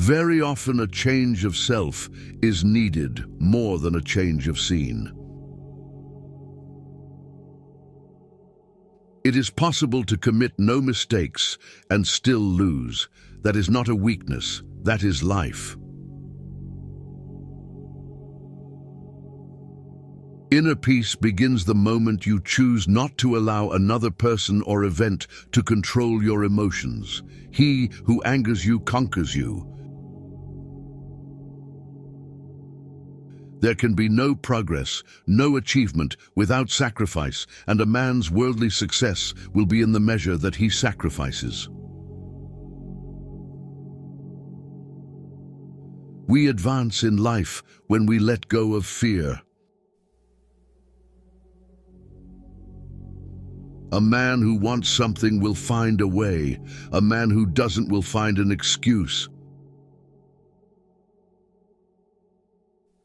Very often a change of self is needed more than a change of scene. It is possible to commit no mistakes and still lose. That is not a weakness, that is life. Inner peace begins the moment you choose not to allow another person or event to control your emotions. He who angers you conquers you. There can be no progress, no achievement without sacrifice, and a man's worldly success will be in the measure that he sacrifices. We advance in life when we let go of fear. A man who wants something will find a way. A man who doesn't will find an excuse.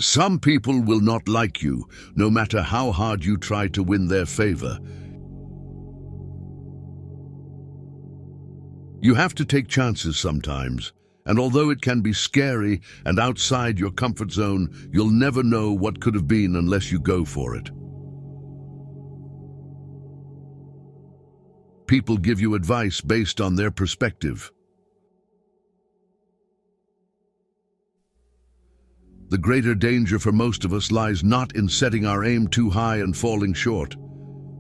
Some people will not like you, no matter how hard you try to win their favor. You have to take chances sometimes, and although it can be scary and outside your comfort zone, you'll never know what could have been unless you go for it. People give you advice based on their perspective. The greater danger for most of us lies not in setting our aim too high and falling short,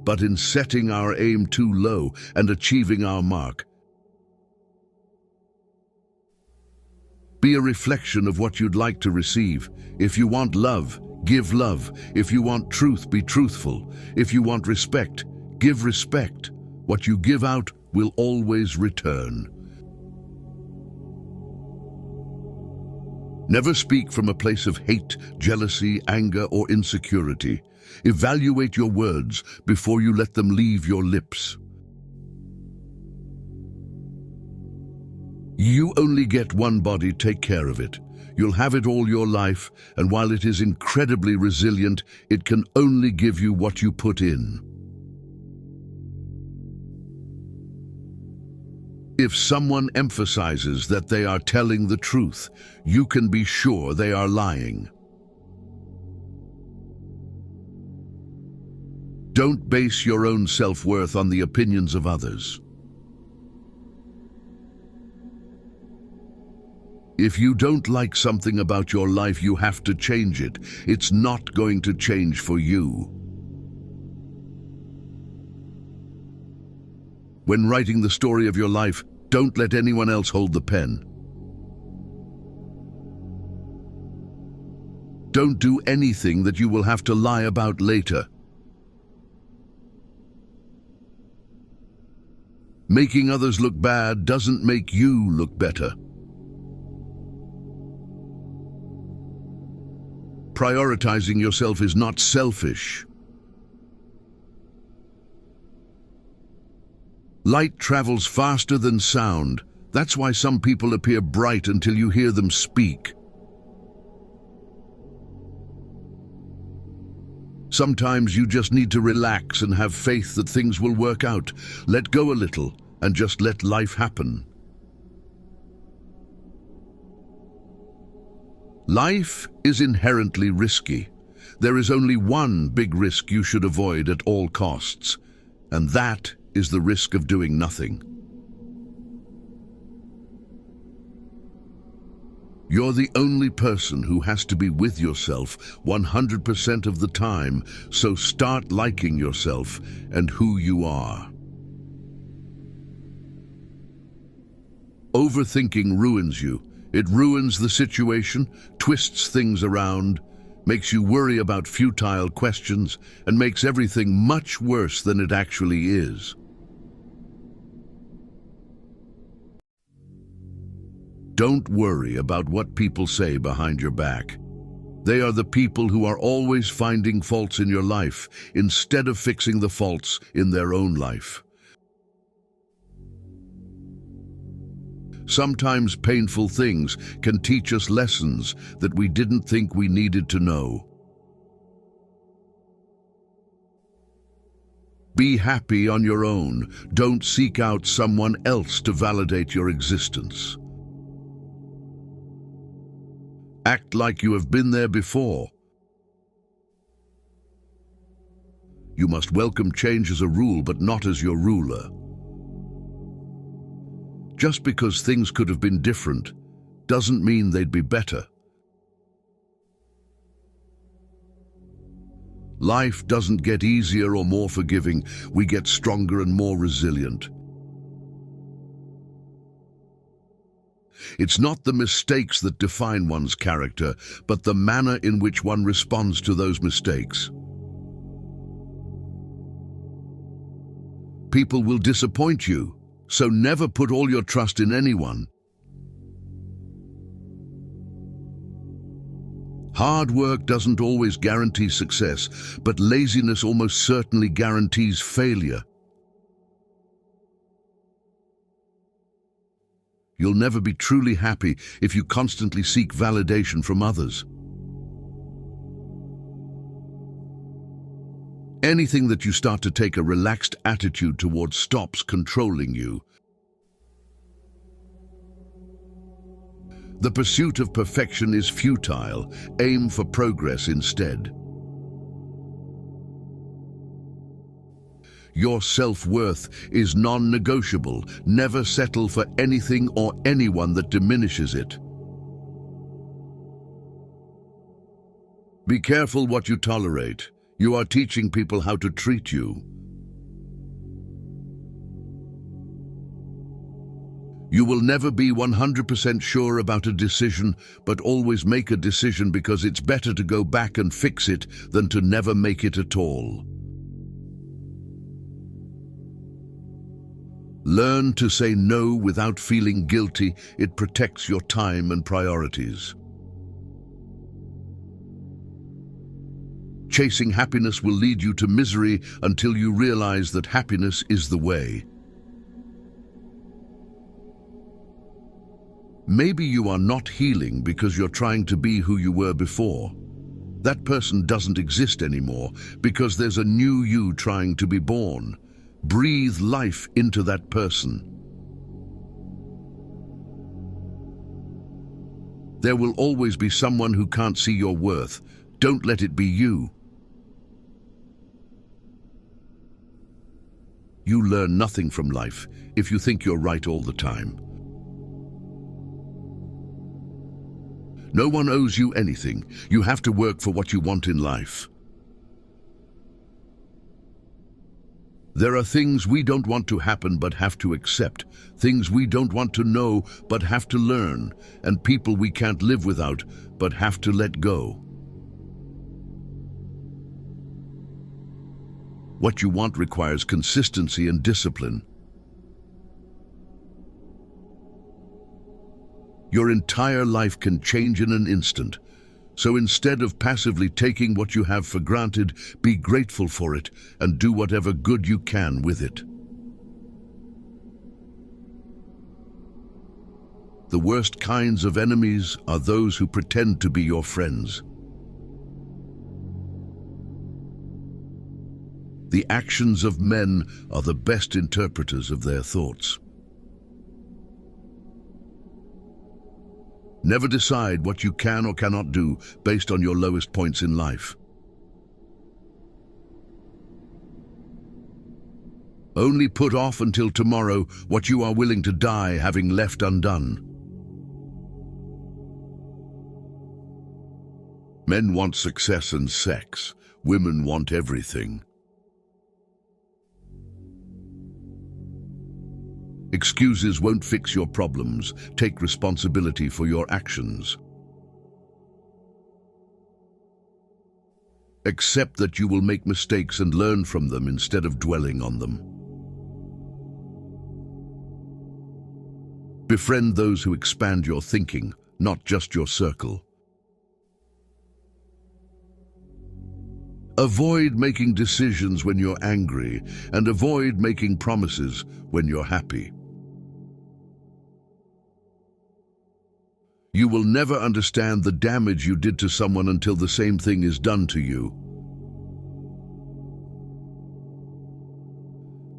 but in setting our aim too low and achieving our mark. Be a reflection of what you'd like to receive. If you want love, give love. If you want truth, be truthful. If you want respect, give respect. What you give out will always return. Never speak from a place of hate, jealousy, anger, or insecurity. Evaluate your words before you let them leave your lips. You only get one body, take care of it. You'll have it all your life, and while it is incredibly resilient, it can only give you what you put in. If someone emphasizes that they are telling the truth, you can be sure they are lying. Don't base your own self-worth on the opinions of others. If you don't like something about your life, you have to change it. It's not going to change for you. When writing the story of your life, don't let anyone else hold the pen. Don't do anything that you will have to lie about later. Making others look bad doesn't make you look better. Prioritizing yourself is not selfish. Light travels faster than sound. That's why some people appear bright until you hear them speak. Sometimes you just need to relax and have faith that things will work out. Let go a little and just let life happen. Life is inherently risky. There is only one big risk you should avoid at all costs, and that is the risk of doing nothing. You're the only person who has to be with yourself 100% of the time, so start liking yourself and who you are. Overthinking ruins you. It ruins the situation, twists things around, makes you worry about futile questions, and makes everything much worse than it actually is. Don't worry about what people say behind your back. They are the people who are always finding faults in your life instead of fixing the faults in their own life. Sometimes painful things can teach us lessons that we didn't think we needed to know. Be happy on your own. Don't seek out someone else to validate your existence. Act like you have been there before. You must welcome change as a rule, but not as your ruler. Just because things could have been different doesn't mean they'd be better. Life doesn't get easier or more forgiving. We get stronger and more resilient. It's not the mistakes that define one's character, but the manner in which one responds to those mistakes. People will disappoint you, so never put all your trust in anyone. Hard work doesn't always guarantee success, but laziness almost certainly guarantees failure. You'll never be truly happy if you constantly seek validation from others. Anything that you start to take a relaxed attitude towards stops controlling you. The pursuit of perfection is futile. Aim for progress instead. Your self-worth is non-negotiable. Never settle for anything or anyone that diminishes it. Be careful what you tolerate. You are teaching people how to treat you. You will never be 100% sure about a decision, but always make a decision because it's better to go back and fix it than to never make it at all. Learn to say no without feeling guilty. It protects your time and priorities. Chasing happiness will lead you to misery until you realize that happiness is the way. Maybe you are not healing because you're trying to be who you were before. That person doesn't exist anymore because there's a new you trying to be born. Breathe life into that person. There will always be someone who can't see your worth. Don't let it be you. You learn nothing from life if you think you're right all the time. No one owes you anything. You have to work for what you want in life. There are things we don't want to happen but have to accept, things we don't want to know but have to learn, and people we can't live without but have to let go. What you want requires consistency and discipline. Your entire life can change in an instant. So instead of passively taking what you have for granted, be grateful for it and do whatever good you can with it. The worst kinds of enemies are those who pretend to be your friends. The actions of men are the best interpreters of their thoughts. Never decide what you can or cannot do based on your lowest points in life. Only put off until tomorrow what you are willing to die having left undone. Men want success and sex. Women want everything. Excuses won't fix your problems. Take responsibility for your actions. Accept that you will make mistakes and learn from them instead of dwelling on them. Befriend those who expand your thinking, not just your circle. Avoid making decisions when you're angry, and avoid making promises when you're happy. You will never understand the damage you did to someone until the same thing is done to you.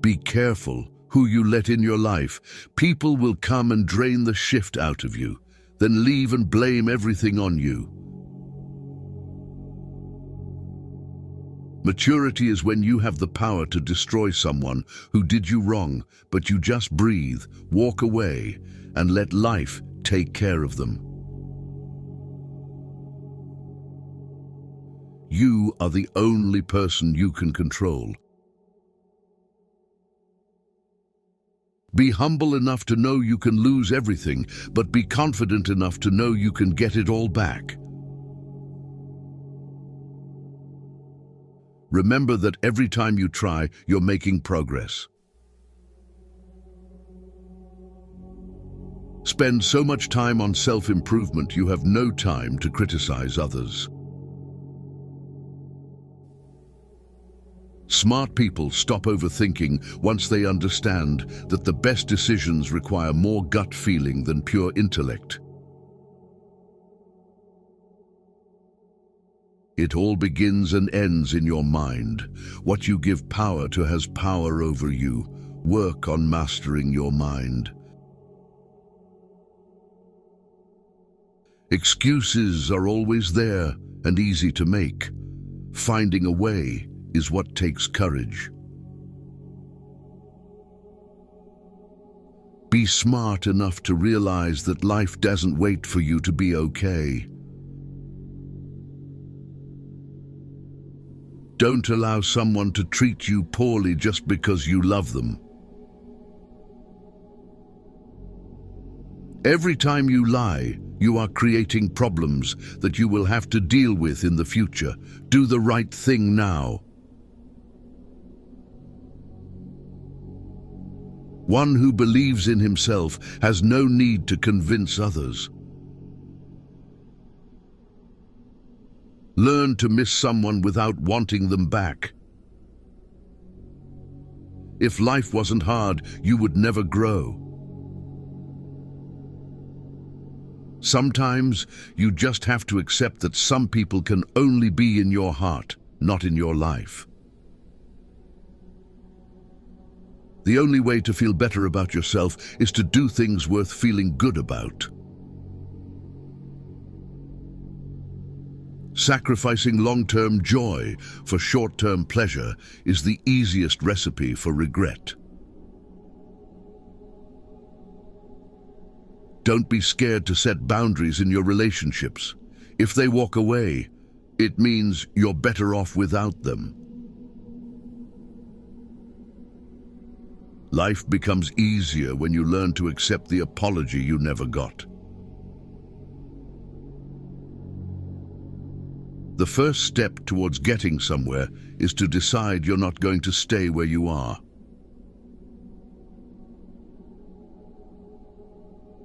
Be careful who you let in your life. People will come and drain the shift out of you. then leave and blame everything on you. Maturity is when you have the power to destroy someone who did you wrong, but you just breathe, walk away, and let life take care of them. You are the only person you can control. Be humble enough to know you can lose everything, but be confident enough to know you can get it all back. Remember that every time you try, you're making progress. Spend so much time on self-improvement you have no time to criticize others. Smart people stop overthinking once they understand that the best decisions require more gut feeling than pure intellect. It all begins and ends in your mind. What you give power to has power over you. Work on mastering your mind. Excuses are always there and easy to make. Finding a way is what takes courage. Be smart enough to realize that life doesn't wait for you to be okay. Don't allow someone to treat you poorly just because you love them. Every time you lie, you are creating problems that you will have to deal with in the future. Do the right thing now. One who believes in himself has no need to convince others. Learn to miss someone without wanting them back. If life wasn't hard, you would never grow. Sometimes you just have to accept that some people can only be in your heart, not in your life. The only way to feel better about yourself is to do things worth feeling good about. Sacrificing long-term joy for short-term pleasure is the easiest recipe for regret. Don't be scared to set boundaries in your relationships. If they walk away, it means you're better off without them. Life becomes easier when you learn to accept the apology you never got. The first step towards getting somewhere is to decide you're not going to stay where you are.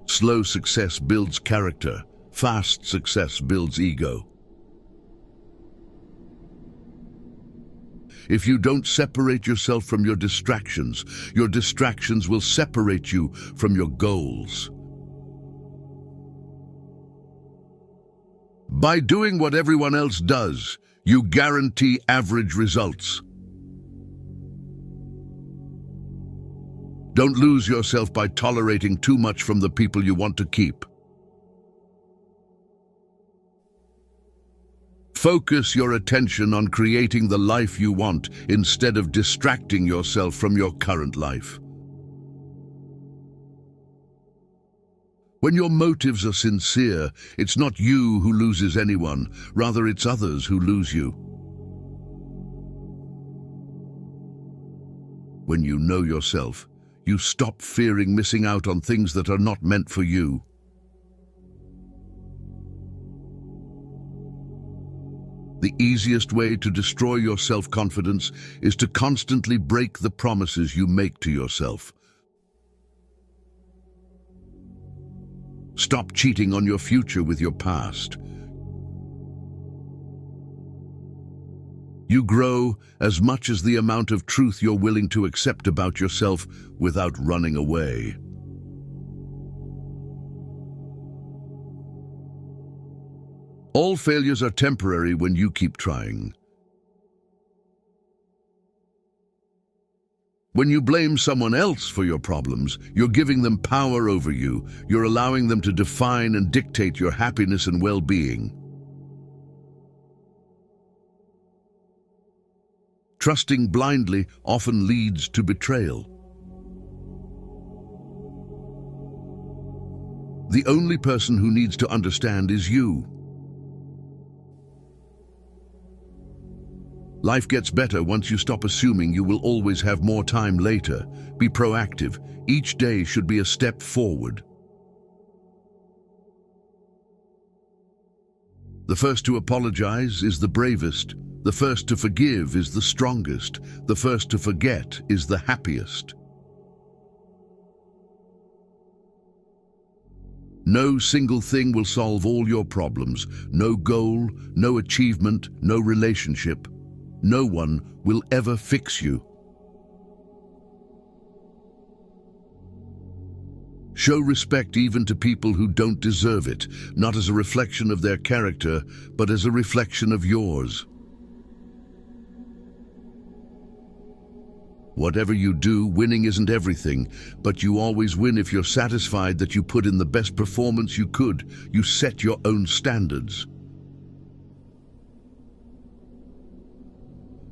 Slow success builds character. Fast success builds ego. If you don't separate yourself from your distractions will separate you from your goals. By doing what everyone else does, you guarantee average results. Don't lose yourself by tolerating too much from the people you want to keep. Focus your attention on creating the life you want instead of distracting yourself from your current life. When your motives are sincere, it's not you who loses anyone, rather it's others who lose you. When you know yourself, you stop fearing missing out on things that are not meant for you. The easiest way to destroy your self-confidence is to constantly break the promises you make to yourself. Stop cheating on your future with your past. You grow as much as the amount of truth you're willing to accept about yourself without running away. All failures are temporary when you keep trying. When you blame someone else for your problems, you're giving them power over you. You're allowing them to define and dictate your happiness and well-being. Trusting blindly often leads to betrayal. The only person who needs to understand is you. Life gets better once you stop assuming you will always have more time later. Be proactive. Each day should be a step forward. The first to apologize is the bravest. The first to forgive is the strongest. The first to forget is the happiest. No single thing will solve all your problems. No goal, no achievement, no relationship. No one will ever fix you. Show respect even to people who don't deserve it, not as a reflection of their character, but as a reflection of yours. Whatever you do, winning isn't everything, but you always win if you're satisfied that you put in the best performance you could. You set your own standards.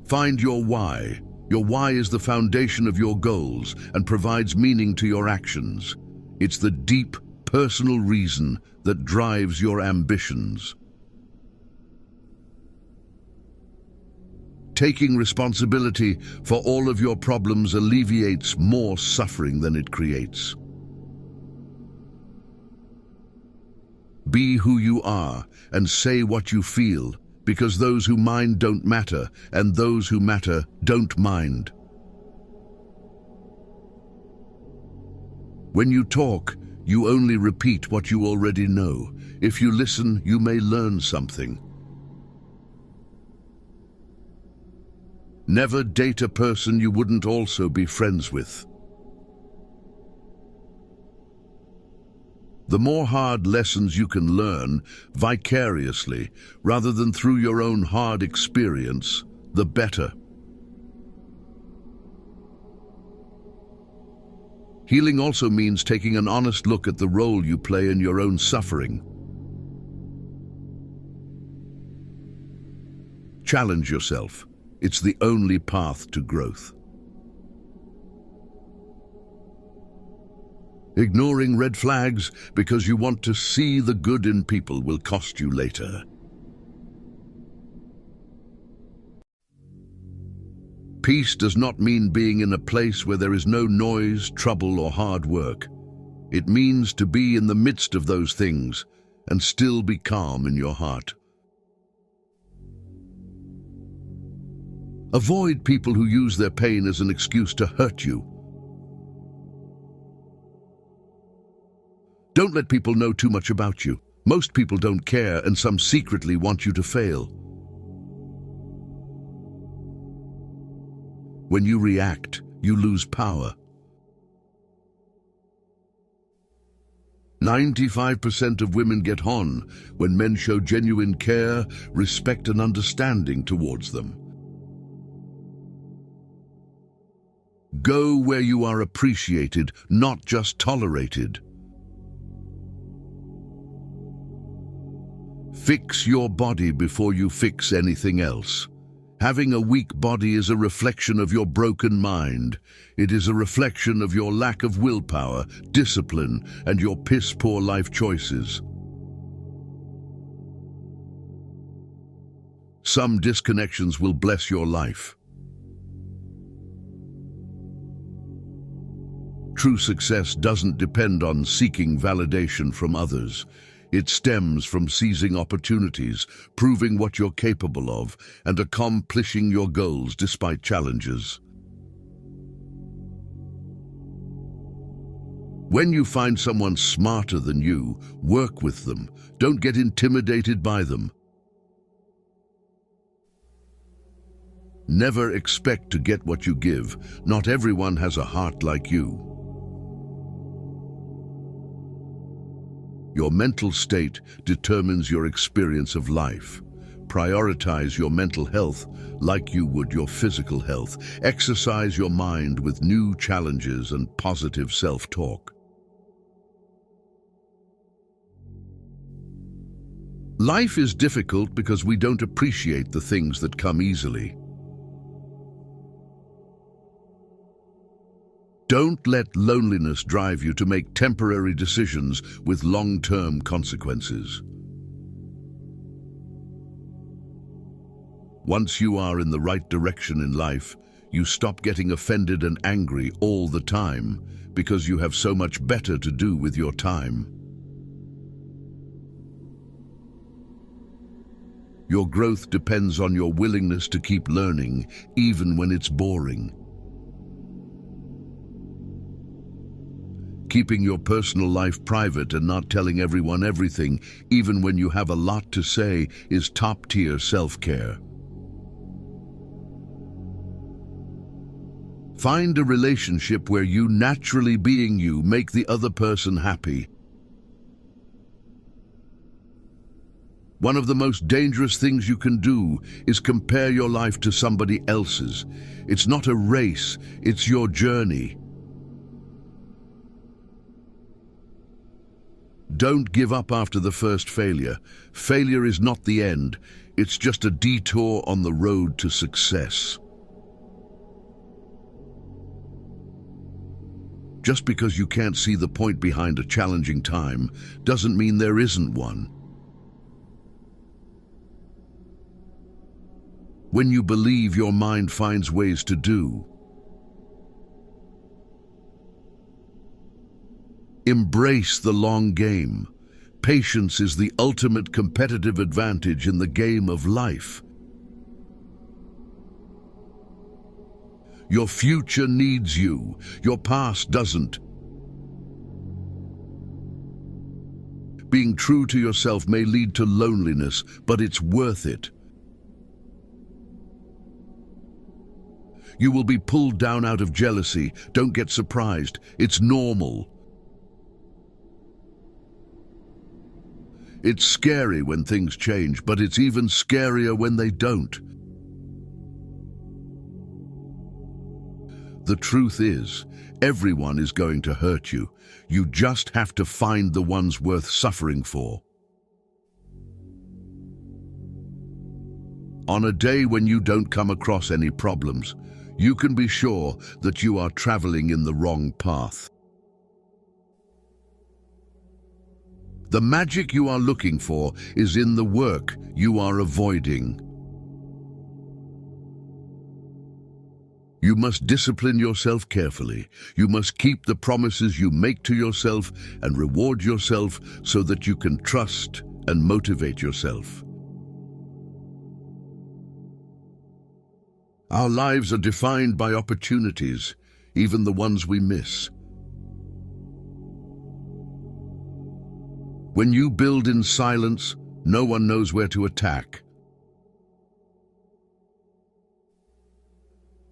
Find your why. Your why is the foundation of your goals and provides meaning to your actions. It's the deep, personal reason that drives your ambitions. Taking responsibility for all of your problems alleviates more suffering than it creates. Be who you are and say what you feel, because those who mind don't matter, and those who matter don't mind. When you talk, you only repeat what you already know. If you listen, you may learn something. Never date a person you wouldn't also be friends with. The more hard lessons you can learn vicariously, rather than through your own hard experience, the better. Healing also means taking an honest look at the role you play in your own suffering. Challenge yourself. It's the only path to growth. Ignoring red flags because you want to see the good in people will cost you later. Peace does not mean being in a place where there is no noise, trouble, or hard work. It means to be in the midst of those things and still be calm in your heart. Avoid people who use their pain as an excuse to hurt you. Don't let people know too much about you. Most people don't care, and some secretly want you to fail. When you react, you lose power. 95% of women get on when men show genuine care, respect, and understanding towards them. Go where you are appreciated, not just tolerated. Fix your body before you fix anything else. Having a weak body is a reflection of your broken mind. It is a reflection of your lack of willpower, discipline, and your piss-poor life choices. Some disconnections will bless your life. True success doesn't depend on seeking validation from others. It stems from seizing opportunities, proving what you're capable of, and accomplishing your goals despite challenges. When you find someone smarter than you, work with them. Don't get intimidated by them. Never expect to get what you give. Not everyone has a heart like you. Your mental state determines your experience of life. Prioritize your mental health like you would your physical health. Exercise your mind with new challenges and positive self-talk. Life is difficult because we don't appreciate the things that come easily. Don't let loneliness drive you to make temporary decisions with long-term consequences. Once you are in the right direction in life, you stop getting offended and angry all the time because you have so much better to do with your time. Your growth depends on your willingness to keep learning, even when it's boring. Keeping your personal life private and not telling everyone everything, even when you have a lot to say, is top-tier self-care. Find a relationship where you, naturally being you, make the other person happy. One of the most dangerous things you can do is compare your life to somebody else's. It's not a race, it's your journey. Don't give up after the first failure. Failure is not the end, it's just a detour on the road to success. Just because you can't see the point behind a challenging time doesn't mean there isn't one. When you believe, your mind finds ways to do. Embrace the long game. Patience is the ultimate competitive advantage in the game of life. Your future needs you. Your past doesn't. Being true to yourself may lead to loneliness, but it's worth it. You will be pulled down out of jealousy. Don't get surprised. It's normal. It's scary when things change, but it's even scarier when they don't. The truth is, everyone is going to hurt you. You just have to find the ones worth suffering for. On a day when you don't come across any problems, you can be sure that you are traveling in the wrong path. The magic you are looking for is in the work you are avoiding. You must discipline yourself carefully. You must keep the promises you make to yourself and reward yourself so that you can trust and motivate yourself. Our lives are defined by opportunities, even the ones we miss. When you build in silence, no one knows where to attack.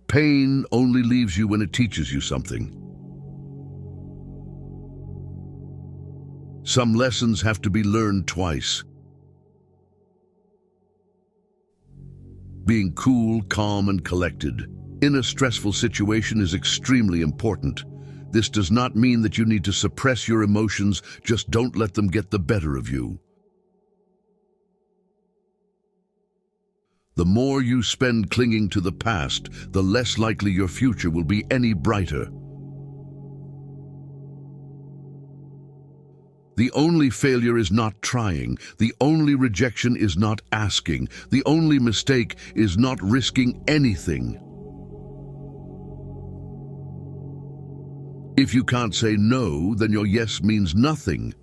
Pain only leaves you when it teaches you something. Some lessons have to be learned twice. Being cool, calm, and collected in a stressful situation is extremely important. This does not mean that you need to suppress your emotions, just don't let them get the better of you. The more you spend clinging to the past, the less likely your future will be any brighter. The only failure is not trying. The only rejection is not asking. The only mistake is not risking anything. If you can't say no, then your yes means nothing.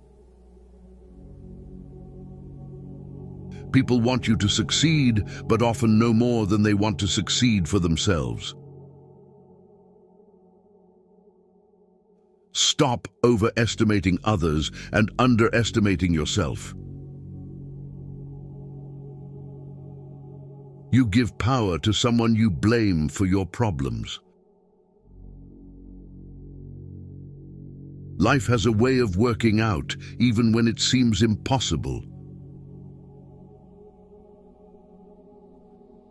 People want you to succeed, but often no more than they want to succeed for themselves. Stop overestimating others and underestimating yourself. You give power to someone you blame for your problems. Life has a way of working out, even when it seems impossible.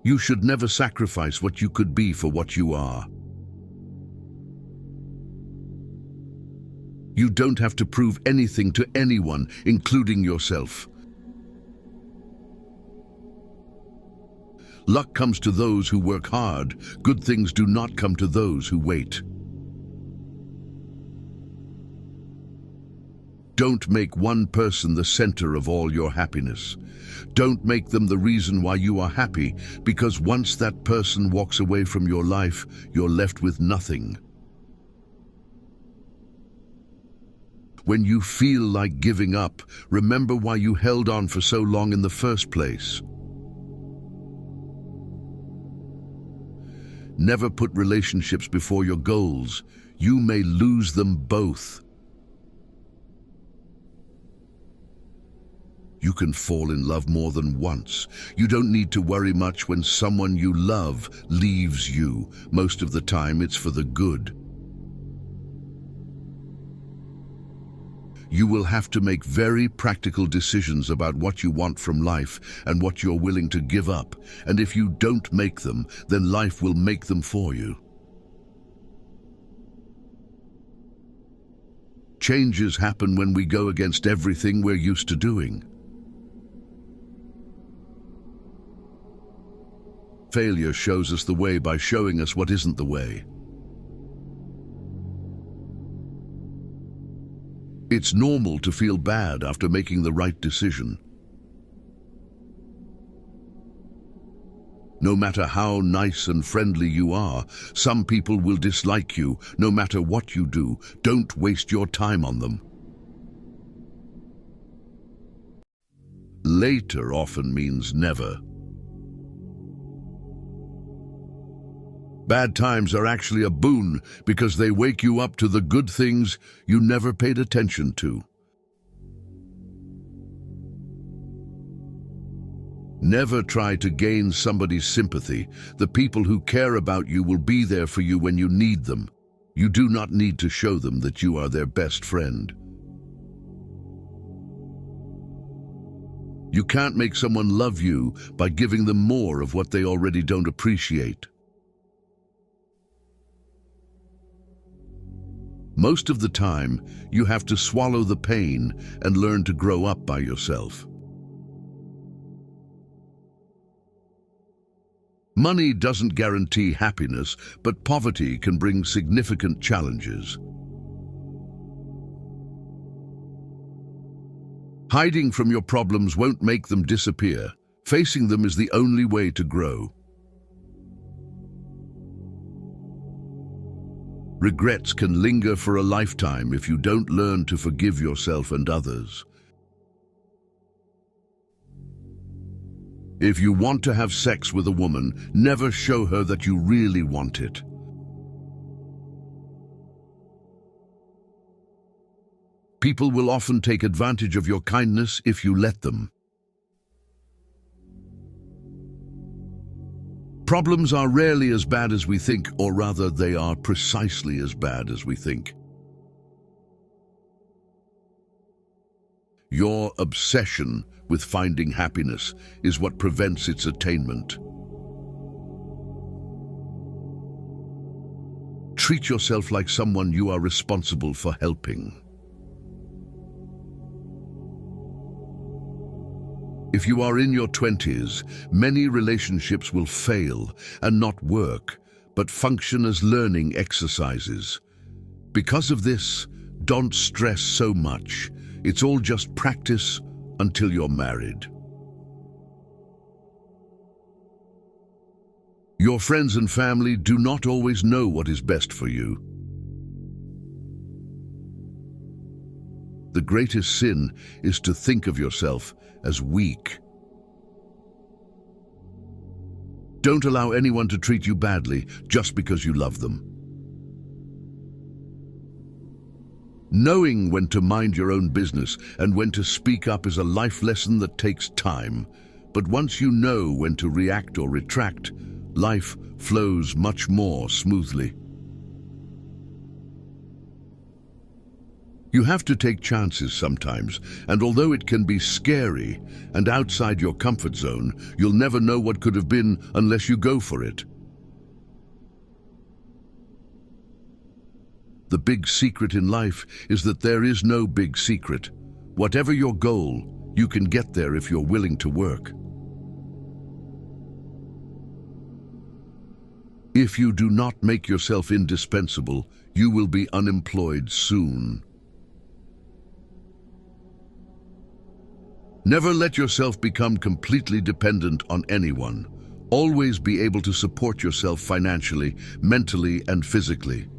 You should never sacrifice what you could be for what you are. You don't have to prove anything to anyone, including yourself. Luck comes to those who work hard. Good things do not come to those who wait. Don't make one person the center of all your happiness. Don't make them the reason why you are happy, because once that person walks away from your life, you're left with nothing. When you feel like giving up, remember why you held on for so long in the first place. Never put relationships before your goals. You may lose them both. You can fall in love more than once. You don't need to worry much when someone you love leaves you. Most of the time, it's for the good. You will have to make very practical decisions about what you want from life and what you're willing to give up. And if you don't make them, then life will make them for you. Changes happen when we go against everything we're used to doing. Failure shows us the way by showing us what isn't the way. It's normal to feel bad after making the right decision. No matter how nice and friendly you are, some people will dislike you no matter what you do. Don't waste your time on them. Later often means never. Bad times are actually a boon because they wake you up to the good things you never paid attention to. Never try to gain somebody's sympathy. The people who care about you will be there for you when you need them. You do not need to show them that you are their best friend. You can't make someone love you by giving them more of what they already don't appreciate. Most of the time, you have to swallow the pain and learn to grow up by yourself. Money doesn't guarantee happiness, but poverty can bring significant challenges. Hiding from your problems won't make them disappear. Facing them is the only way to grow. Regrets can linger for a lifetime if you don't learn to forgive yourself and others. If you want to have sex with a woman, never show her that you really want it. People will often take advantage of your kindness if you let them. Problems are rarely as bad as we think, or rather, they are precisely as bad as we think. Your obsession with finding happiness is what prevents its attainment. Treat yourself like someone you are responsible for helping. If you are in your 20s, many relationships will fail and not work, but function as learning exercises. Because of this, don't stress so much. It's all just practice until you're married. Your friends and family do not always know what is best for you. The greatest sin is to think of yourself as weak. Don't allow anyone to treat you badly just because you love them. Knowing when to mind your own business and when to speak up is a life lesson that takes time. But once you know when to react or retract, life flows much more smoothly. You have to take chances sometimes, and although it can be scary and outside your comfort zone, you'll never know what could have been unless you go for it. The big secret in life is that there is no big secret. Whatever your goal, you can get there if you're willing to work. If you do not make yourself indispensable, you will be unemployed soon. Never let yourself become completely dependent on anyone. Always be able to support yourself financially, mentally, and physically.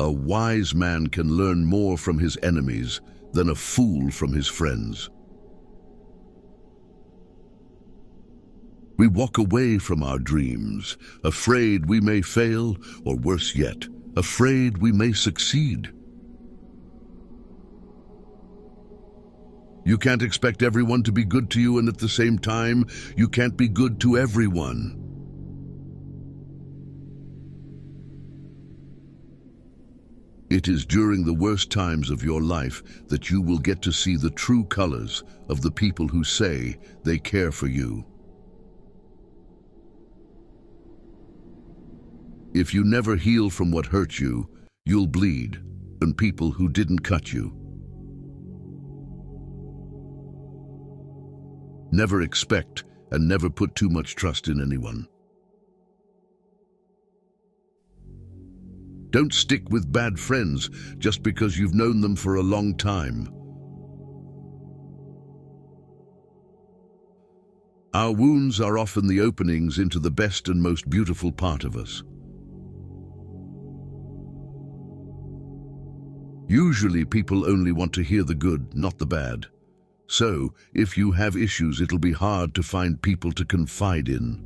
A wise man can learn more from his enemies than a fool from his friends. We walk away from our dreams, afraid we may fail, or worse yet, afraid we may succeed. You can't expect everyone to be good to you, and at the same time, you can't be good to everyone. It is during the worst times of your life that you will get to see the true colors of the people who say they care for you. If you never heal from what hurt you, you'll bleed on people who didn't cut you. Never expect and never put too much trust in anyone. Don't stick with bad friends just because you've known them for a long time. Our wounds are often the openings into the best and most beautiful part of us. Usually people only want to hear the good, not the bad. So, if you have issues, it'll be hard to find people to confide in.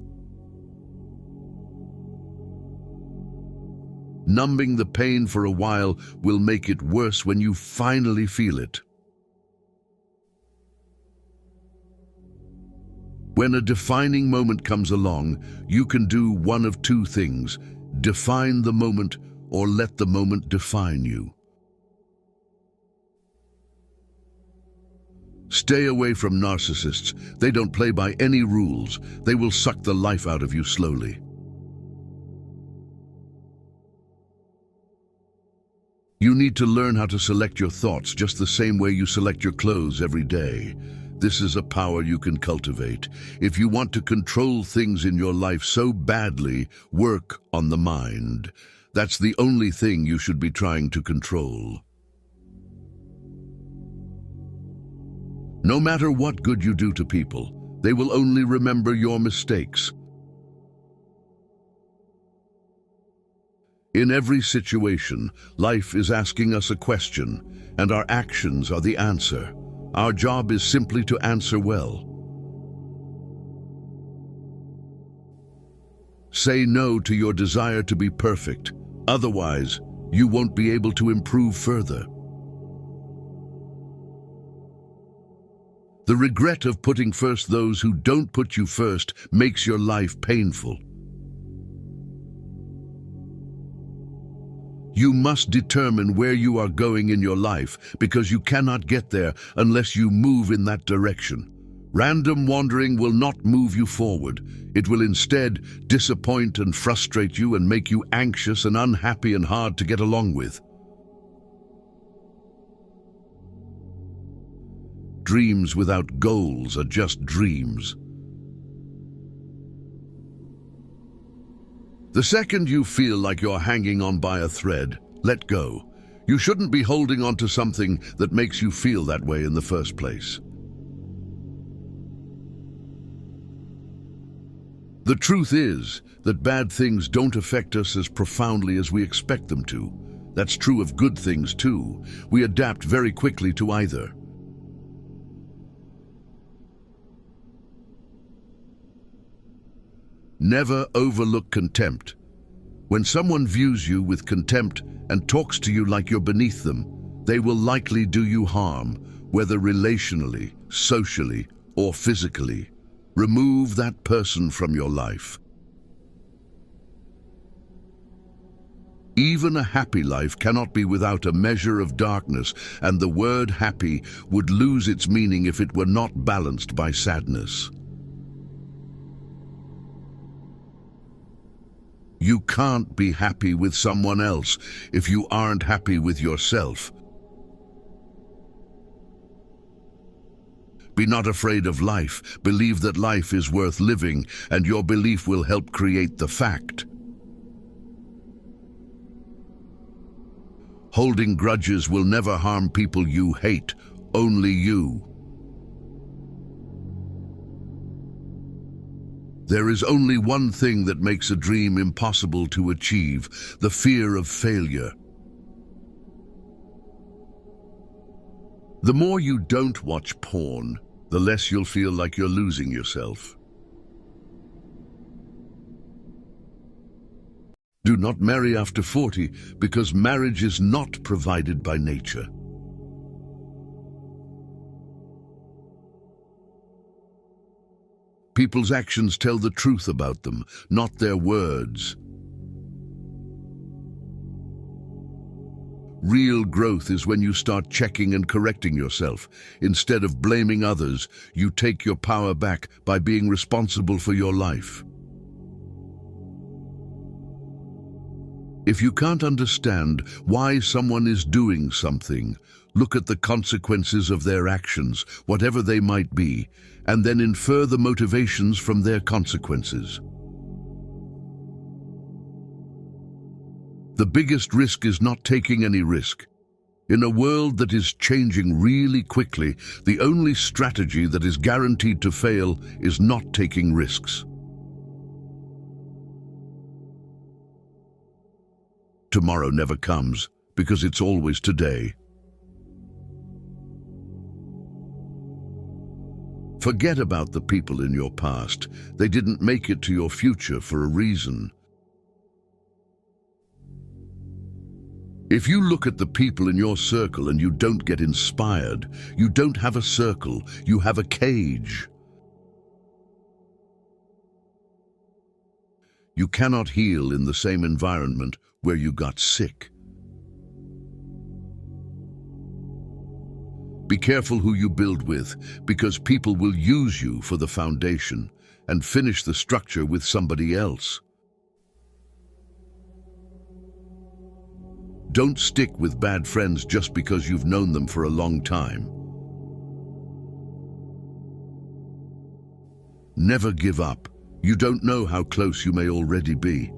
Numbing the pain for a while will make it worse when you finally feel it. When a defining moment comes along, you can do one of two things: define the moment or let the moment define you. Stay away from narcissists. They don't play by any rules. They will suck the life out of you slowly. You need to learn how to select your thoughts just the same way you select your clothes every day. This is a power you can cultivate. If you want to control things in your life so badly, work on the mind. That's the only thing you should be trying to control. No matter what good you do to people, they will only remember your mistakes. In every situation, life is asking us a question, and our actions are the answer. Our job is simply to answer well. Say no to your desire to be perfect. Otherwise, you won't be able to improve further. The regret of putting first those who don't put you first makes your life painful. You must determine where you are going in your life, because you cannot get there unless you move in that direction. Random wandering will not move you forward. It will instead disappoint and frustrate you and make you anxious and unhappy and hard to get along with. Dreams without goals are just dreams. The second you feel like you're hanging on by a thread, let go. You shouldn't be holding on to something that makes you feel that way in the first place. The truth is that bad things don't affect us as profoundly as we expect them to. That's true of good things too. We adapt very quickly to either. Never overlook contempt. When someone views you with contempt and talks to you like you're beneath them, they will likely do you harm, whether relationally, socially, or physically. Remove that person from your life. Even a happy life cannot be without a measure of darkness, and the word happy would lose its meaning if it were not balanced by sadness. You can't be happy with someone else if you aren't happy with yourself. Be not afraid of life. Believe that life is worth living, and your belief will help create the fact. Holding grudges will never harm people you hate, only you. There is only one thing that makes a dream impossible to achieve: the fear of failure. The more you don't watch porn, the less you'll feel like you're losing yourself. Do not marry after 40, because marriage is not provided by nature. People's actions tell the truth about them, not their words. Real growth is when you start checking and correcting yourself. Instead of blaming others, you take your power back by being responsible for your life. If you can't understand why someone is doing something, look at the consequences of their actions, whatever they might be, and then infer the motivations from their consequences. The biggest risk is not taking any risk. In a world that is changing really quickly, the only strategy that is guaranteed to fail is not taking risks. Tomorrow never comes, because it's always today. Forget about the people in your past. They didn't make it to your future for a reason. If you look at the people in your circle and you don't get inspired, you don't have a circle, you have a cage. You cannot heal in the same environment where you got sick. Be careful who you build with, because people will use you for the foundation and finish the structure with somebody else. Don't stick with bad friends just because you've known them for a long time. Never give up. You don't know how close you may already be.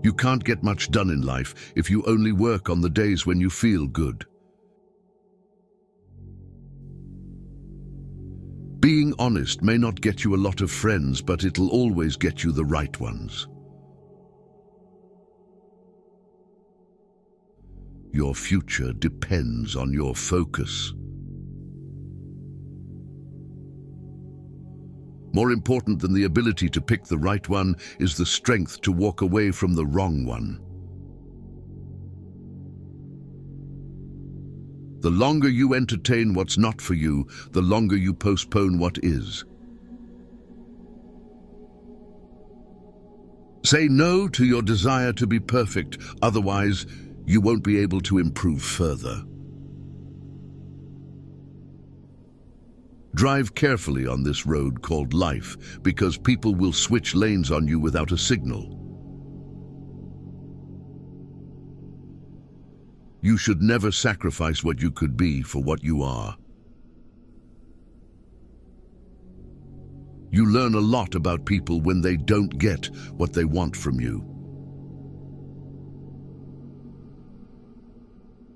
You can't get much done in life if you only work on the days when you feel good. Being honest may not get you a lot of friends, but it'll always get you the right ones. Your future depends on your focus. More important than the ability to pick the right one is the strength to walk away from the wrong one. The longer you entertain what's not for you, the longer you postpone what is. Say no to your desire to be perfect, otherwise you won't be able to improve further. Drive carefully on this road called life, because people will switch lanes on you without a signal. You should never sacrifice what you could be for what you are. You learn a lot about people when they don't get what they want from you.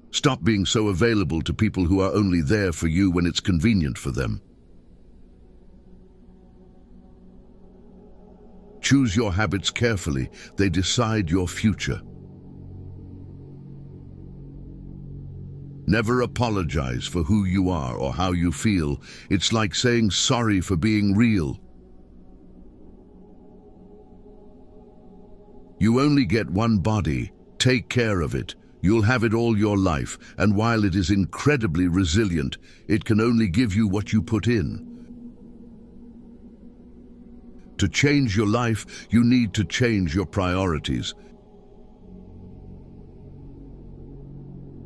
Stop being so available to people who are only there for you when it's convenient for them. Choose your habits carefully. They decide your future. Never apologize for who you are or how you feel. It's like saying sorry for being real. You only get one body. Take care of it. You'll have it all your life, and while it is incredibly resilient, it can only give you what you put in. To change your life, you need to change your priorities.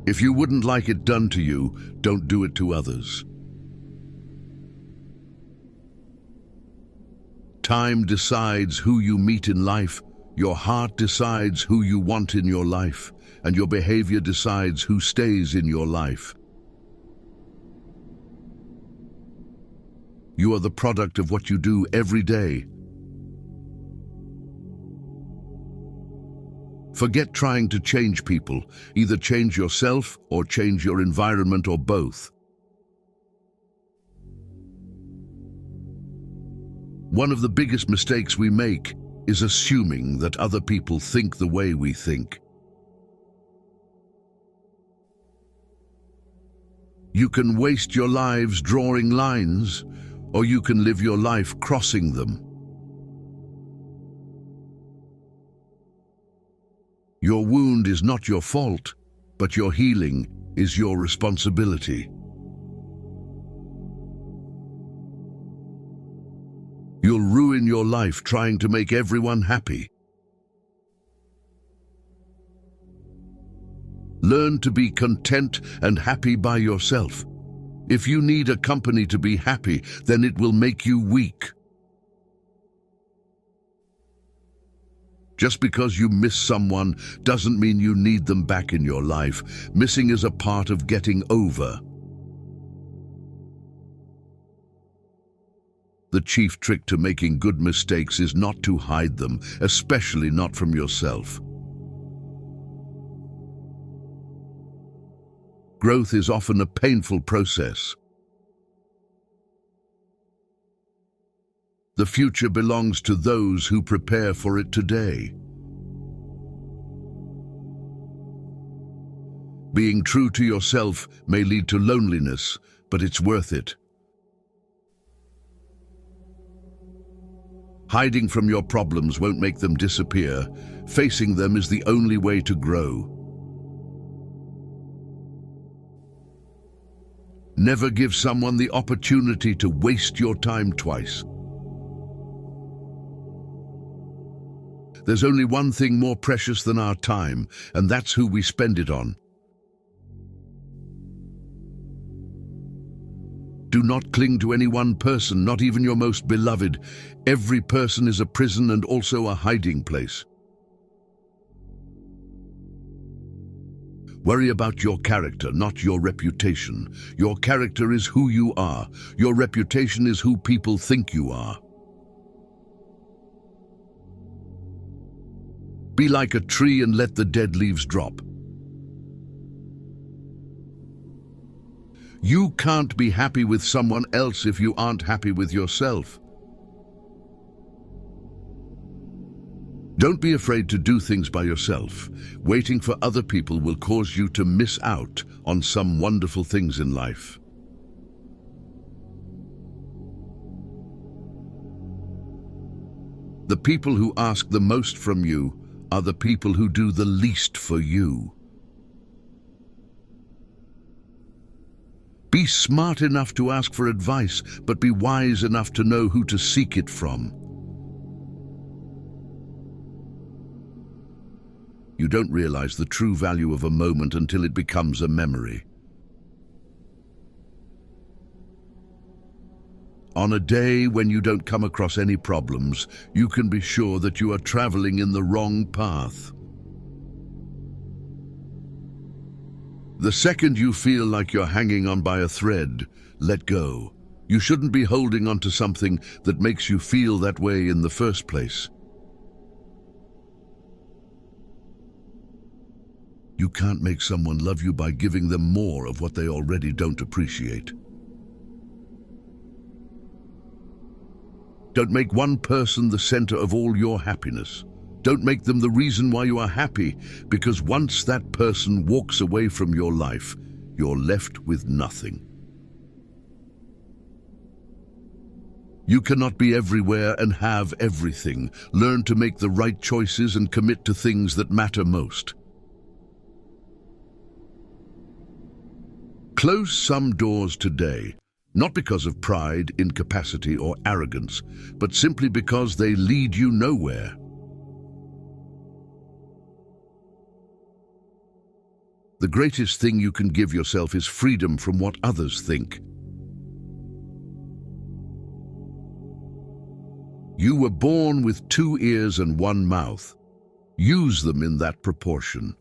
If you wouldn't like it done to you, don't do it to others. Time decides who you meet in life, your heart decides who you want in your life, and your behavior decides who stays in your life. You are the product of what you do every day. Forget trying to change people. Either change yourself or change your environment, or both. One of the biggest mistakes we make is assuming that other people think the way we think. You can waste your lives drawing lines, or you can live your life crossing them. Your wound is not your fault, but your healing is your responsibility. You'll ruin your life trying to make everyone happy. Learn to be content and happy by yourself. If you need a company to be happy, then it will make you weak. Just because you miss someone doesn't mean you need them back in your life. Missing is a part of getting over. The chief trick to making good mistakes is not to hide them, especially not from yourself. Growth is often a painful process. The future belongs to those who prepare for it today. Being true to yourself may lead to loneliness, but it's worth it. Hiding from your problems won't make them disappear. Facing them is the only way to grow. Never give someone the opportunity to waste your time twice. There's only one thing more precious than our time, and that's who we spend it on. Do not cling to any one person, not even your most beloved. Every person is a prison and also a hiding place. Worry about your character, not your reputation. Your character is who you are. Your reputation is who people think you are. Be like a tree and let the dead leaves drop. You can't be happy with someone else if you aren't happy with yourself. Don't be afraid to do things by yourself. Waiting for other people will cause you to miss out on some wonderful things in life. The people who ask the most from you are the people who do the least for you. Be smart enough to ask for advice, but be wise enough to know who to seek it from. You don't realize the true value of a moment until it becomes a memory. On a day when you don't come across any problems, you can be sure that you are traveling in the wrong path. The second you feel like you're hanging on by a thread, let go. You shouldn't be holding on to something that makes you feel that way in the first place. You can't make someone love you by giving them more of what they already don't appreciate. Don't make one person the center of all your happiness. Don't make them the reason why you are happy, because once that person walks away from your life, you're left with nothing. You cannot be everywhere and have everything. Learn to make the right choices and commit to things that matter most. Close some doors today, Not because of pride, incapacity, or arrogance, but simply because they lead you nowhere. The greatest thing you can give yourself is freedom from what others think. You were born with 2 ears and 1 mouth. Use them in that proportion.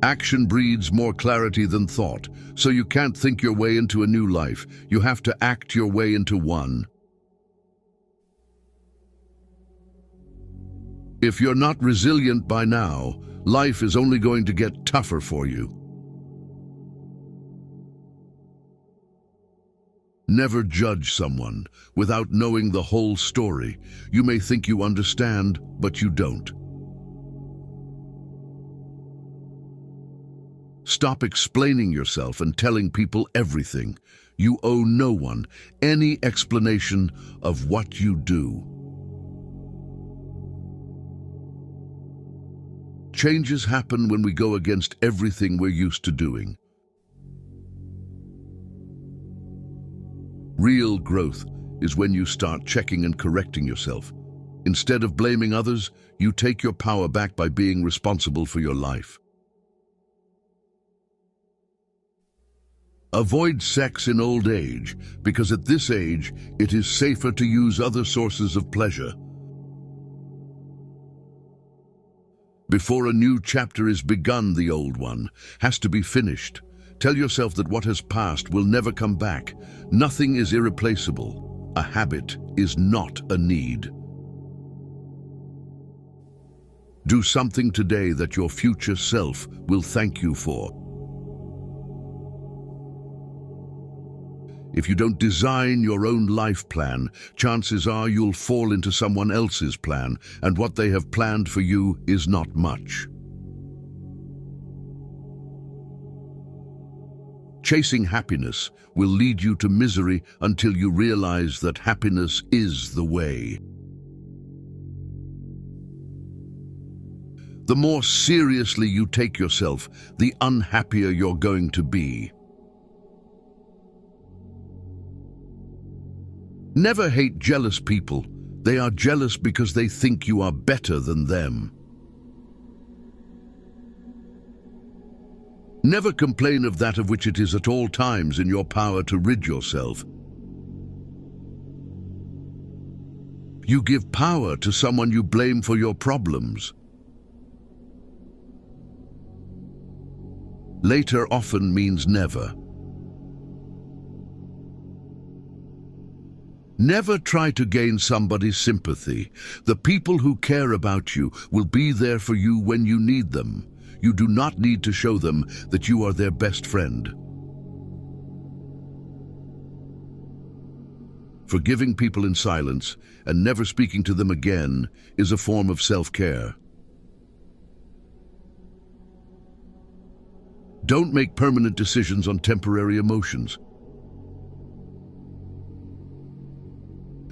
Action breeds more clarity than thought, so you can't think your way into a new life. You have to act your way into one. If you're not resilient by now, life is only going to get tougher for you. Never judge someone without knowing the whole story. You may think you understand, but you don't. Stop explaining yourself and telling people everything. You owe no one any explanation of what you do. Changes happen when we go against everything we're used to doing. Real growth is when you start checking and correcting yourself. Instead of blaming others, you take your power back by being responsible for your life. Avoid sex in old age, because at this age, it is safer to use other sources of pleasure. Before a new chapter is begun, the old one has to be finished. Tell yourself that what has passed will never come back. Nothing is irreplaceable. A habit is not a need. Do something today that your future self will thank you for. If you don't design your own life plan, chances are you'll fall into someone else's plan, and what they have planned for you is not much. Chasing happiness will lead you to misery until you realize that happiness is the way. The more seriously you take yourself, the unhappier you're going to be. Never hate jealous people. They are jealous because they think you are better than them. Never complain of that of which it is at all times in your power to rid yourself. You give power to someone you blame for your problems. Later often means never. Never try to gain somebody's sympathy. The people who care about you will be there for you when you need them. You do not need to show them that you are their best friend. Forgiving people in silence and never speaking to them again is a form of self-care. Don't make permanent decisions on temporary emotions.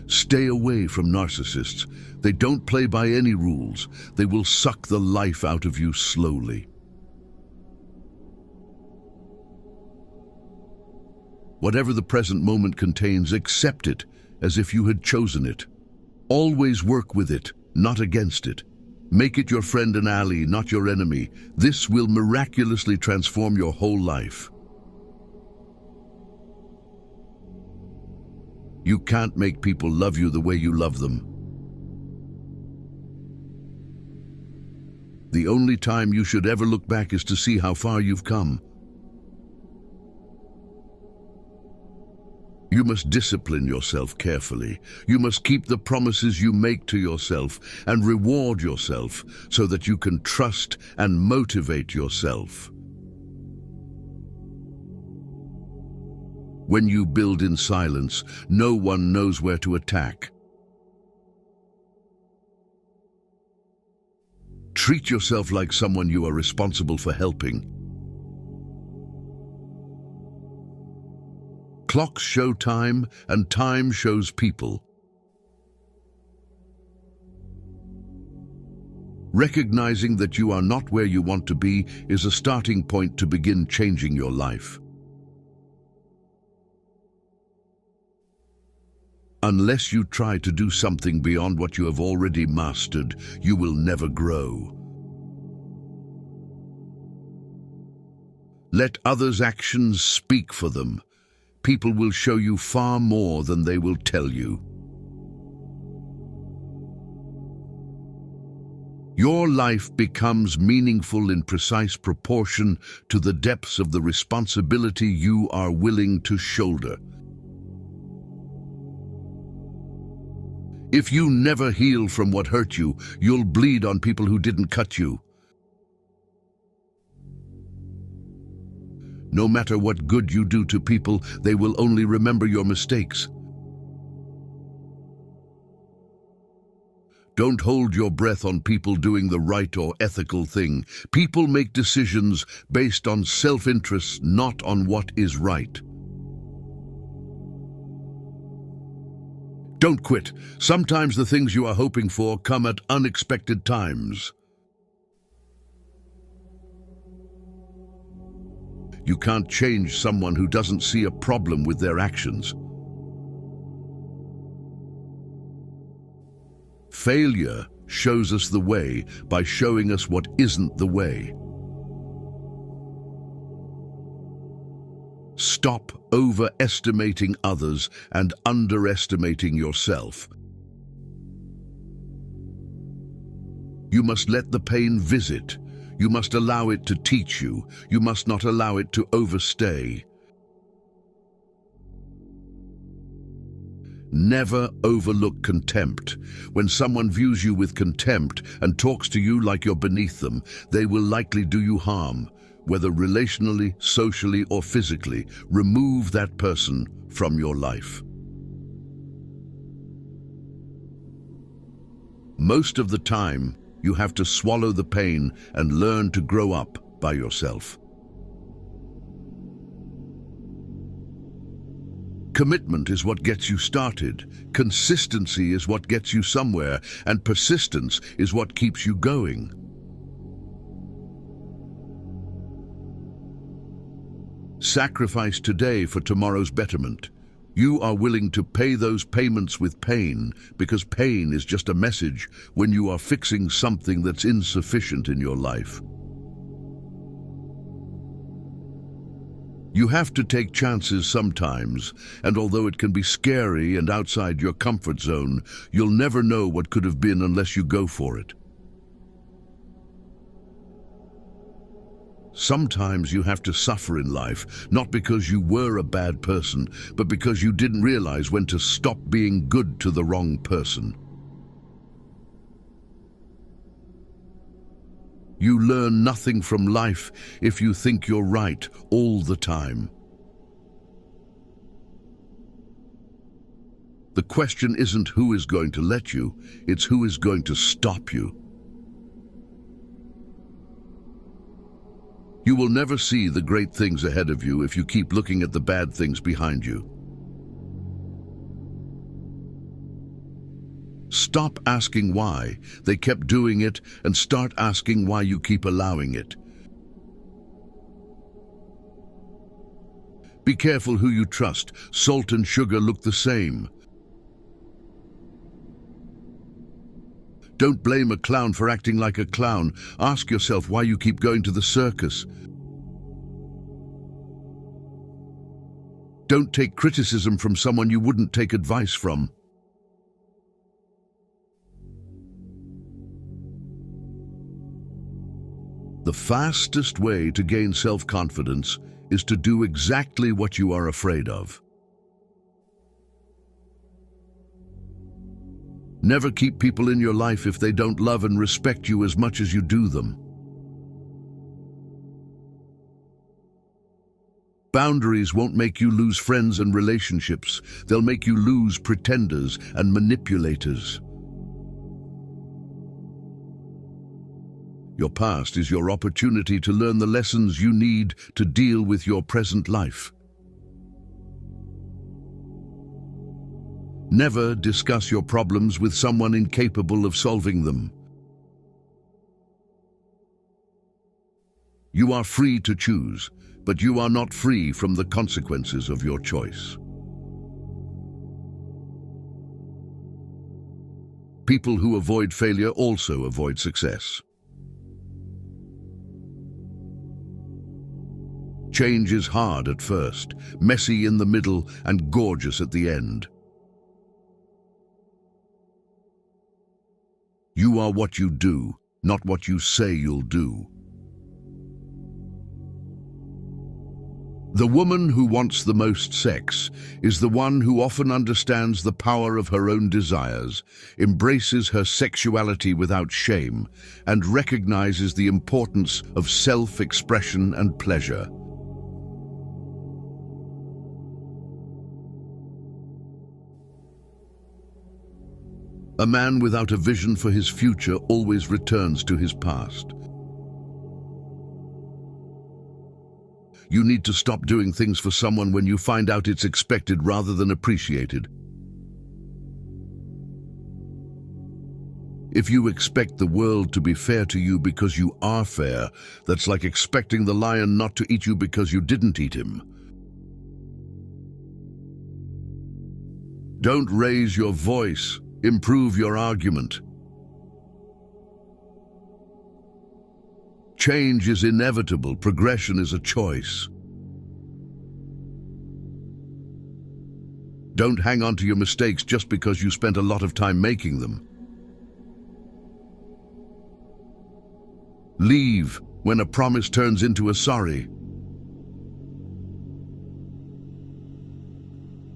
Stay away from narcissists. They don't play by any rules. They will suck the life out of you slowly. Whatever the present moment contains, accept it as if you had chosen it. Always work with it, not against it. Make it your friend and ally, not your enemy. This will miraculously transform your whole life. You can't make people love you the way you love them. The only time you should ever look back is to see how far you've come. You must discipline yourself carefully. You must keep the promises you make to yourself and reward yourself so that you can trust and motivate yourself. When you build in silence, no one knows where to attack. Treat yourself like someone you are responsible for helping. Clocks show time, and time shows people. Recognizing that you are not where you want to be is a starting point to begin changing your life. Unless you try to do something beyond what you have already mastered, you will never grow. Let others' actions speak for them. People will show you far more than they will tell you. Your life becomes meaningful in precise proportion to the depths of the responsibility you are willing to shoulder. If you never heal from what hurt you, you'll bleed on people who didn't cut you. No matter what good you do to people, they will only remember your mistakes. Don't hold your breath on people doing the right or ethical thing. People make decisions based on self-interest, not on what is right. Don't quit. Sometimes the things you are hoping for come at unexpected times. You can't change someone who doesn't see a problem with their actions. Failure shows us the way by showing us what isn't the way. Stop overestimating others and underestimating yourself. You must let the pain visit. You must allow it to teach you. You must not allow it to overstay. Never overlook contempt. When someone views you with contempt and talks to you like you're beneath them, they will likely do you harm. Whether relationally, socially, or physically, remove that person from your life. Most of the time, you have to swallow the pain and learn to grow up by yourself. Commitment is what gets you started, consistency is what gets you somewhere, and persistence is what keeps you going. Sacrifice today for tomorrow's betterment. You are willing to pay those payments with pain because pain is just a message when you are fixing something that's insufficient in your life. You have to take chances sometimes, and although it can be scary and outside your comfort zone, you'll never know what could have been unless you go for it. Sometimes you have to suffer in life, not because you were a bad person, but because you didn't realize when to stop being good to the wrong person. You learn nothing from life if you think you're right all the time. The question isn't who is going to let you, it's who is going to stop you. You will never see the great things ahead of you if you keep looking at the bad things behind you. Stop asking why they kept doing it and start asking why you keep allowing it. Be careful who you trust. Salt and sugar look the same. Don't blame a clown for acting like a clown. Ask yourself why you keep going to the circus. Don't take criticism from someone you wouldn't take advice from. The fastest way to gain self-confidence is to do exactly what you are afraid of. Never keep people in your life if they don't love and respect you as much as you do them. Boundaries won't make you lose friends and relationships. They'll make you lose pretenders and manipulators. Your past is your opportunity to learn the lessons you need to deal with your present life. Never discuss your problems with someone incapable of solving them. You are free to choose, but you are not free from the consequences of your choice. People who avoid failure also avoid success. Change is hard at first, messy in the middle, and gorgeous at the end. You are what you do, not what you say you'll do. The woman who wants the most sex is the one who often understands the power of her own desires, embraces her sexuality without shame, and recognizes the importance of self-expression and pleasure. A man without a vision for his future always returns to his past. You need to stop doing things for someone when you find out it's expected rather than appreciated. If you expect the world to be fair to you because you are fair, that's like expecting the lion not to eat you because you didn't eat him. Don't raise your voice. Improve your argument. Change is inevitable. Progression is a choice. Don't hang on to your mistakes just because you spent a lot of time making them. Leave when a promise turns into a sorry.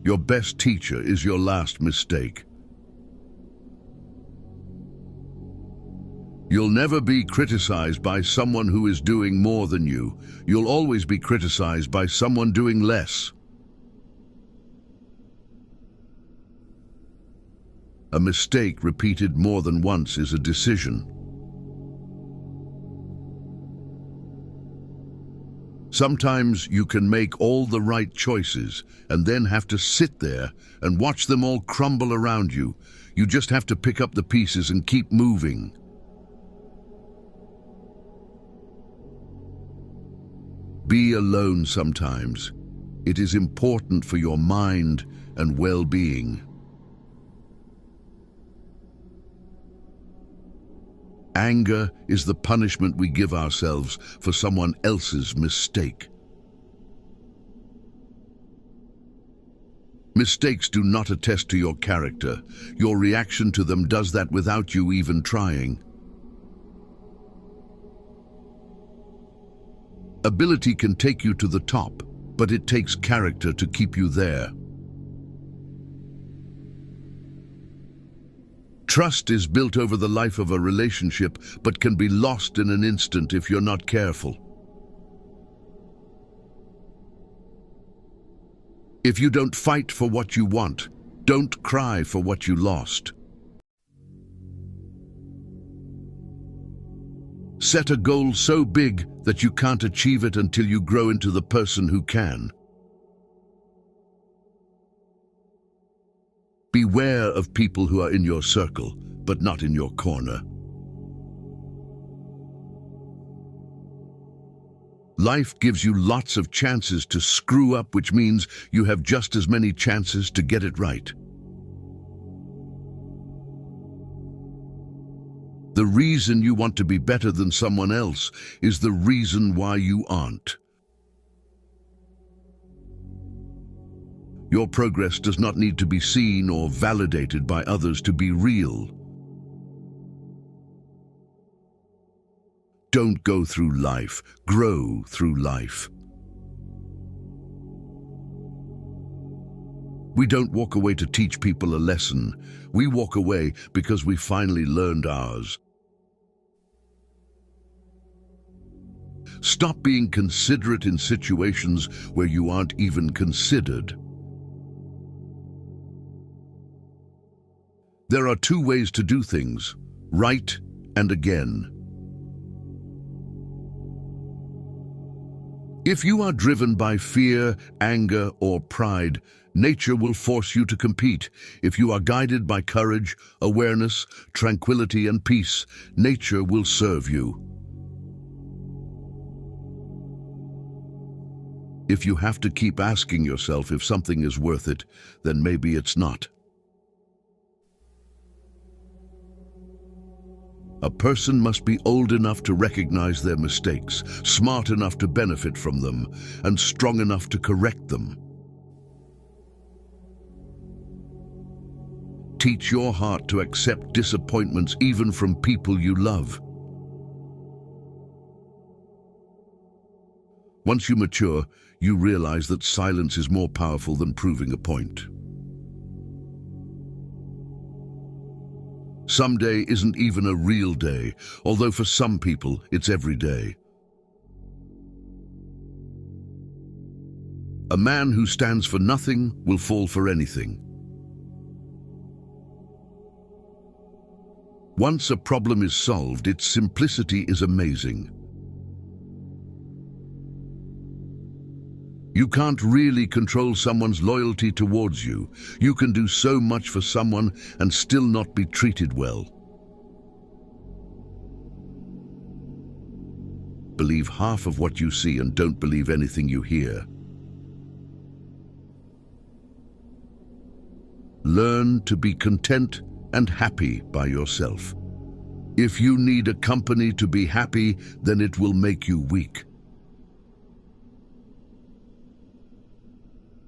Your best teacher is your last mistake. You'll never be criticized by someone who is doing more than you. You'll always be criticized by someone doing less. A mistake repeated more than once is a decision. Sometimes you can make all the right choices and then have to sit there and watch them all crumble around you. You just have to pick up the pieces and keep moving. Be alone sometimes. It is important for your mind and well-being. Anger is the punishment we give ourselves for someone else's mistake. Mistakes do not attest to your character. Your reaction to them does that without you even trying. Ability can take you to the top, but it takes character to keep you there. Trust is built over the life of a relationship, but can be lost in an instant if you're not careful. If you don't fight for what you want, don't cry for what you lost. Set a goal so big that you can't achieve it until you grow into the person who can. Beware of people who are in your circle, but not in your corner. Life gives you lots of chances to screw up, which means you have just as many chances to get it right. The reason you want to be better than someone else is the reason why you aren't. Your progress does not need to be seen or validated by others to be real. Don't go through life, grow through life. We don't walk away to teach people a lesson. We walk away because we finally learned ours. Stop being considerate in situations where you aren't even considered. There are two ways to do things, right and again. If you are driven by fear, anger, or pride, nature will force you to compete. If you are guided by courage, awareness, tranquility, and peace, nature will serve you. If you have to keep asking yourself if something is worth it, then maybe it's not. A person must be old enough to recognize their mistakes, smart enough to benefit from them, and strong enough to correct them. Teach your heart to accept disappointments even from people you love. Once you mature, you realize that silence is more powerful than proving a point. Someday isn't even a real day, although for some people it's every day. A man who stands for nothing will fall for anything. Once a problem is solved, its simplicity is amazing. You can't really control someone's loyalty towards you. You can do so much for someone and still not be treated well. Believe half of what you see and don't believe anything you hear. Learn to be content and happy by yourself. If you need a company to be happy, then it will make you weak.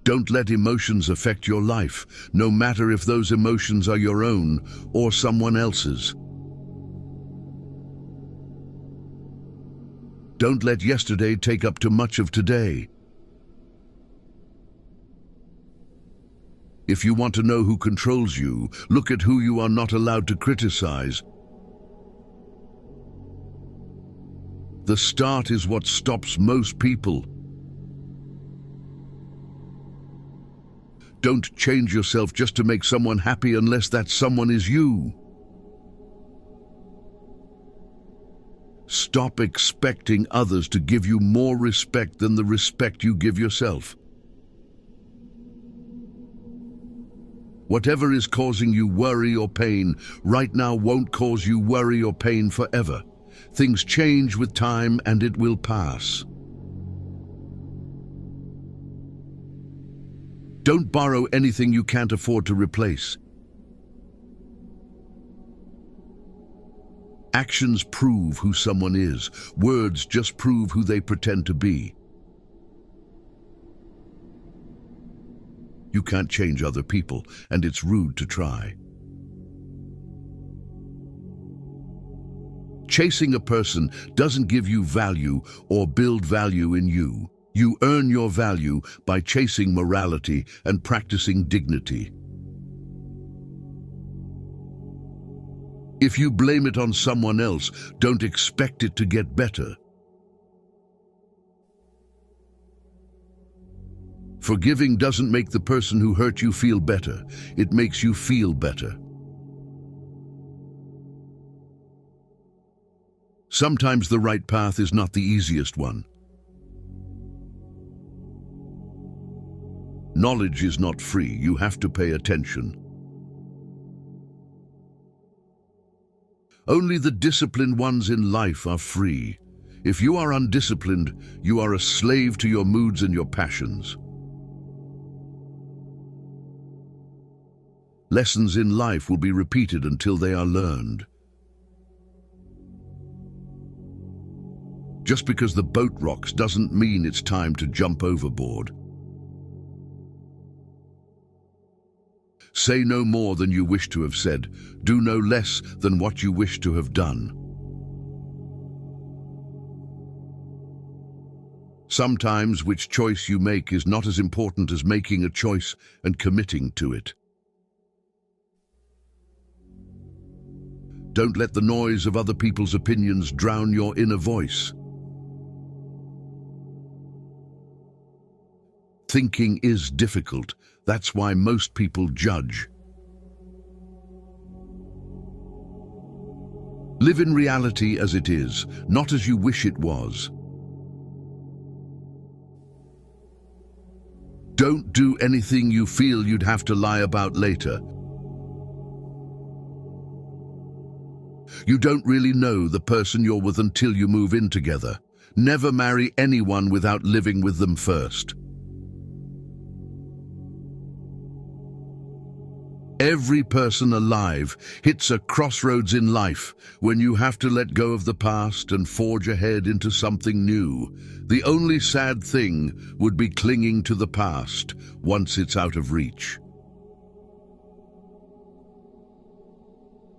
Don't let emotions affect your life, no matter if those emotions are your own or someone else's. Don't let yesterday take up too much of today. If you want to know who controls you, look at who you are not allowed to criticize. The start is what stops most people. Don't change yourself just to make someone happy unless that someone is you. Stop expecting others to give you more respect than the respect you give yourself. Whatever is causing you worry or pain right now won't cause you worry or pain forever. Things change with time and it will pass. Don't borrow anything you can't afford to replace. Actions prove who someone is. Words just prove who they pretend to be. You can't change other people, and it's rude to try. Chasing a person doesn't give you value or build value in you. You earn your value by chasing morality and practicing dignity. If you blame it on someone else, don't expect it to get better. Forgiving doesn't make the person who hurt you feel better. It makes you feel better. Sometimes the right path is not the easiest one. Knowledge is not free. You have to pay attention. Only the disciplined ones in life are free. If you are undisciplined, you are a slave to your moods and your passions. Lessons in life will be repeated until they are learned. Just because the boat rocks doesn't mean it's time to jump overboard. Say no more than you wish to have said. Do no less than what you wish to have done. Sometimes which choice you make is not as important as making a choice and committing to it. Don't let the noise of other people's opinions drown your inner voice. Thinking is difficult. That's why most people judge. Live in reality as it is, not as you wish it was. Don't do anything you feel you'd have to lie about later. You don't really know the person you're with until you move in together. Never marry anyone without living with them first. Every person alive hits a crossroads in life when you have to let go of the past and forge ahead into something new. The only sad thing would be clinging to the past once it's out of reach.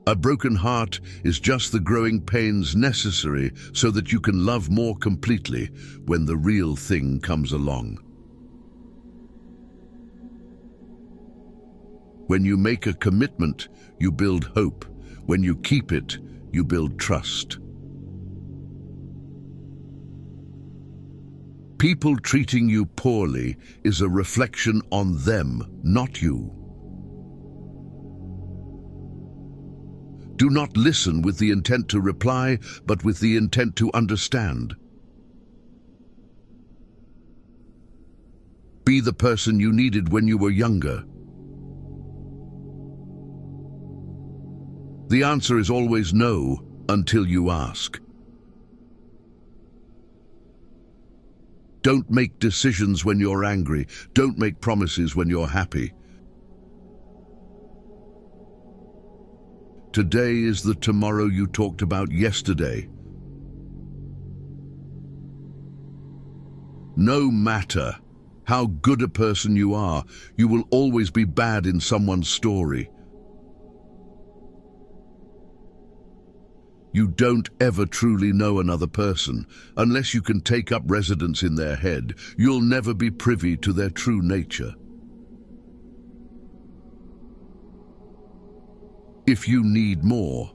A broken heart is just the growing pains necessary so that you can love more completely when the real thing comes along. When you make a commitment, you build hope. When you keep it, you build trust. People treating you poorly is a reflection on them, not you. Do not listen with the intent to reply, but with the intent to understand. Be the person you needed when you were younger. The answer is always no until you ask. Don't make decisions when you're angry. Don't make promises when you're happy. Today is the tomorrow you talked about yesterday. No matter how good a person you are, you will always be bad in someone's story. You don't ever truly know another person. Unless you can take up residence in their head, you'll never be privy to their true nature. If you need more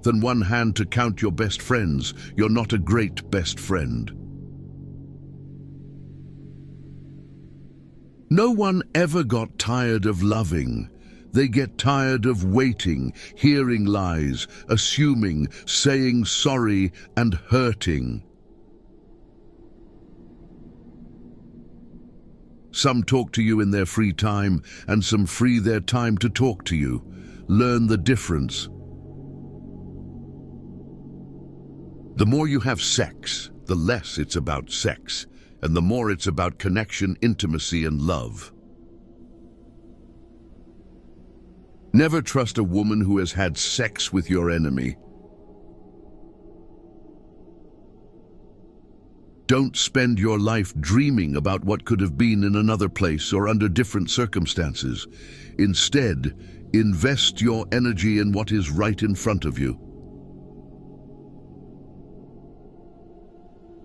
than one hand to count your best friends, you're not a great best friend. No one ever got tired of loving. They get tired of waiting, hearing lies, assuming, saying sorry, and hurting. Some talk to you in their free time, and some free their time to talk to you. Learn the difference. The more you have sex, the less it's about sex, and the more it's about connection, intimacy, and love. Never trust a woman who has had sex with your enemy. Don't spend your life dreaming about what could have been in another place or under different circumstances. Instead, invest your energy in what is right in front of you.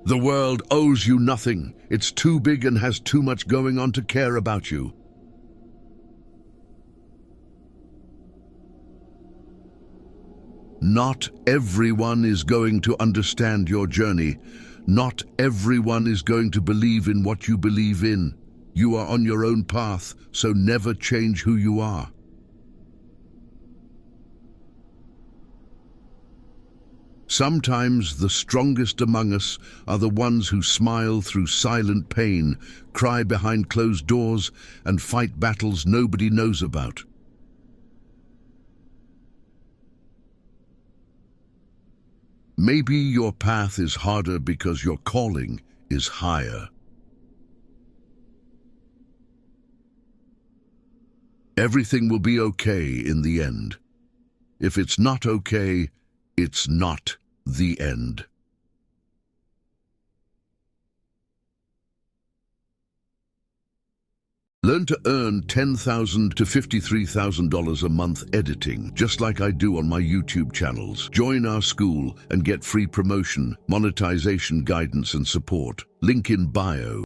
The world owes you nothing. It's too big and has too much going on to care about you. Not everyone is going to understand your journey. Not everyone is going to believe in what you believe in. You are on your own path, so never change who you are. Sometimes the strongest among us are the ones who smile through silent pain, cry behind closed doors, and fight battles nobody knows about. Maybe your path is harder because your calling is higher. Everything will be okay in the end. If it's not okay, it's not the end. Learn to earn $10,000 to $53,000 a month editing, just like I do on my YouTube channels. Join our school and get free promotion, monetization guidance and support. Link in bio.